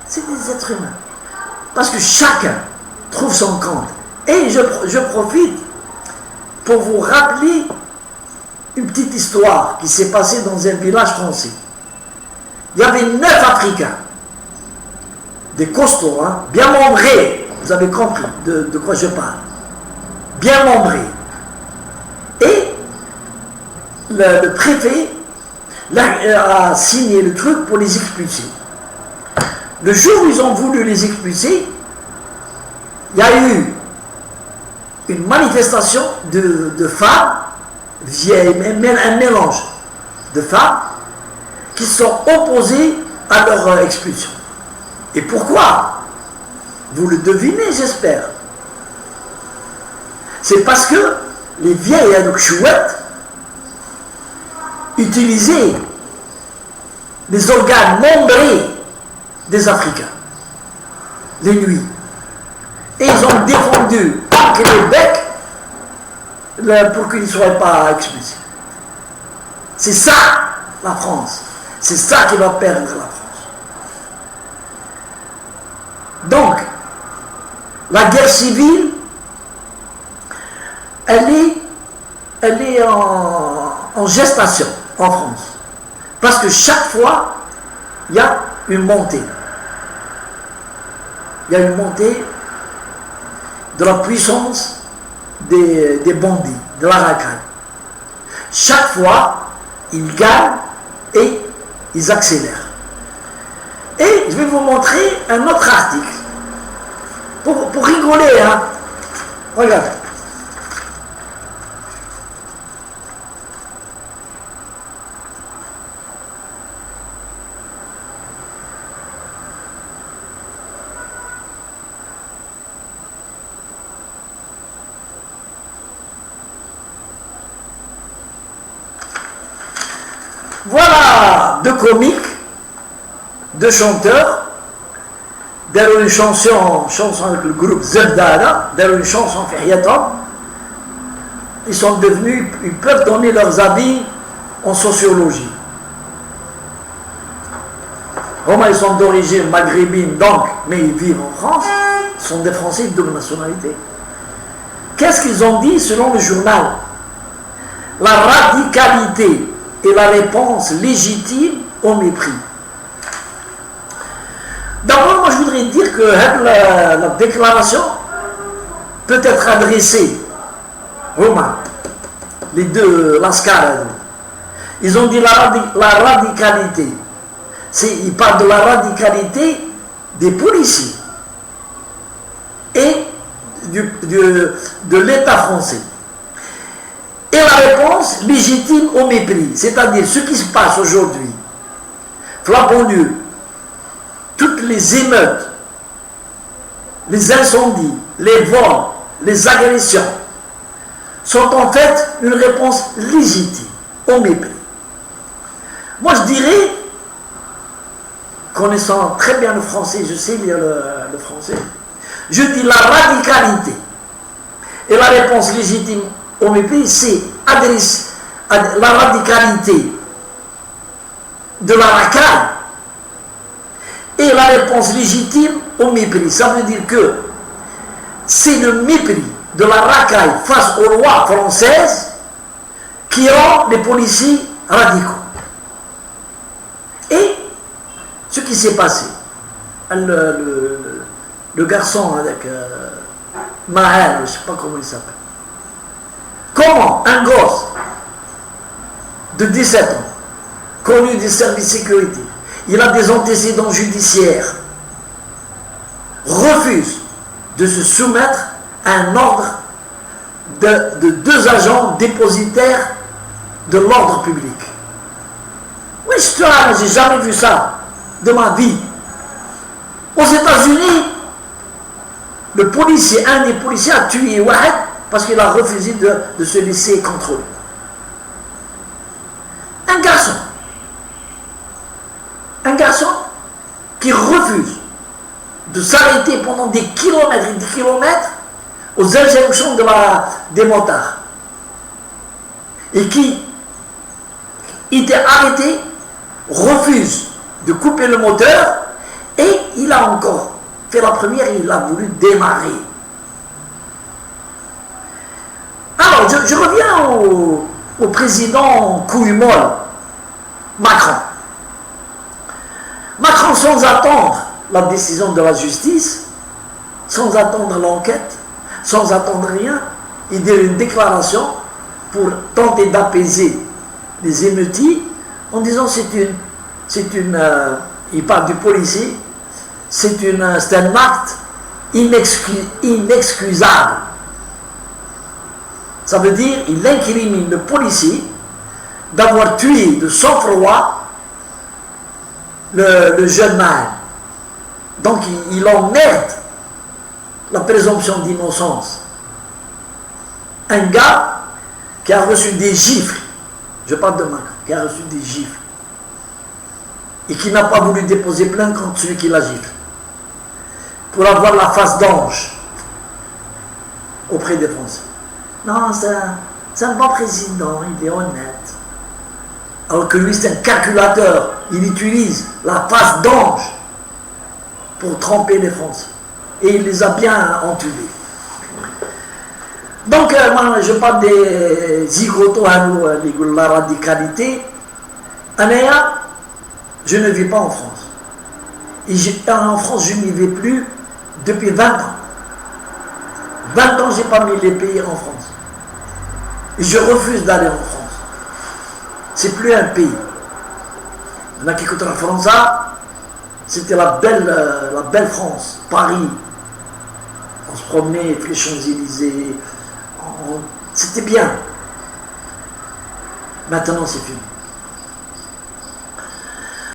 C'est des êtres humains. Parce que chacun trouve son compte. Et je profite pour vous rappeler une petite histoire qui s'est passée dans un village français. Il y avait 9 Africains, des costauds, hein, bien membrés, vous avez compris de quoi je parle, bien membrés. Et le préfet a signé le truc pour les expulser. Le jour où ils ont voulu les expulser, il y a eu une manifestation de femmes vieilles, un mélange de femmes qui sont opposées à leur expulsion. Et pourquoi? Vous le devinez, j'espère. C'est parce que les vieilles chouettes utilisaient les organes membrés des Africains, les nuits. Et ils ont défendu que les becs pour qu'ils ne soient pas expulsés. C'est ça, la France. C'est ça qui va perdre la France. Donc, la guerre civile, elle est en gestation en France. Parce que chaque fois, il y a une montée. Il y a une montée de la puissance des bandits, de la racaille. Chaque fois, ils gagnent et ils accélèrent. Et je vais vous montrer un autre article. Pour rigoler, hein. Regardez. Voilà deux comiques, deux chanteurs, derrière une chanson avec le groupe Zebdada, derrière une chanson Fihiyatom. Ils sont devenus, ils peuvent donner leurs avis en sociologie. Ils sont d'origine maghrébine, donc, mais ils vivent en France, ils sont des Français de double nationalité. Qu'est-ce qu'ils ont dit selon le journal? La radicalité et la réponse légitime au mépris. D'abord, moi je voudrais dire que la déclaration peut être adressée Romain, les deux Lascar. Ils ont dit la radicalité. Ils parlent de la radicalité des policiers et de l'État français. Et la réponse légitime au mépris, c'est-à-dire ce qui se passe aujourd'hui, la banlieue, toutes les émeutes, les incendies, les vols, les agressions, sont en fait une réponse légitime au mépris. Moi je dirais, connaissant très bien le français, je sais lire le français, je dis la radicalité et la réponse légitime au mépris, c'est la radicalité de la racaille et la réponse légitime au mépris. Ça veut dire que c'est le mépris de la racaille face aux lois françaises qui rend les policiers radicaux. Et ce qui s'est passé, le garçon avec Maher, je ne sais pas comment il s'appelle. Comment un gosse de 17 ans, connu des services de sécurité, il a des antécédents judiciaires, refuse de se soumettre à un ordre de 2 agents dépositaires de l'ordre public. Oui, j'ai jamais vu ça de ma vie. Aux États-Unis, un des policiers a tué Wahed parce qu'il a refusé de se laisser contrôler. Un garçon qui refuse de s'arrêter pendant des kilomètres et des kilomètres aux injonctions des motards et qui était arrêté, refuse de couper le moteur et il il a encore fait la première et il a voulu démarrer. Alors, je reviens au président couille molle, Macron. Macron, sans attendre la décision de la justice, sans attendre l'enquête, sans attendre rien, il dit une déclaration pour tenter d'apaiser les émeutiers en disant il parle du policier, c'est un acte inexcusable. Ça veut dire il incrimine le policier d'avoir tué de sang-froid le jeune mâle. Donc il emmerde la présomption d'innocence. Un gars qui a reçu des gifles, je parle de Macron, qui a reçu des gifles, et qui n'a pas voulu déposer plainte contre celui qui l'a giflé, pour avoir la face d'ange auprès des Français. Non, c'est un bon président, il est honnête. Alors que lui, c'est un calculateur. Il utilise la face d'ange pour tromper les Français. Et il les a bien entubés. Donc, moi, je parle des zigotos, la radicalité. Anéa, je ne vis pas en France. Et en France, je n'y vais plus depuis 20 ans. 20 ans, je n'ai pas mis les pays en France. Et je refuse d'aller en France. C'est plus un pays. Il y en a qui écoutent la France, c'était la belle France, Paris. On se promenait, les Champs-Élysées. C'était bien. Maintenant, c'est fini.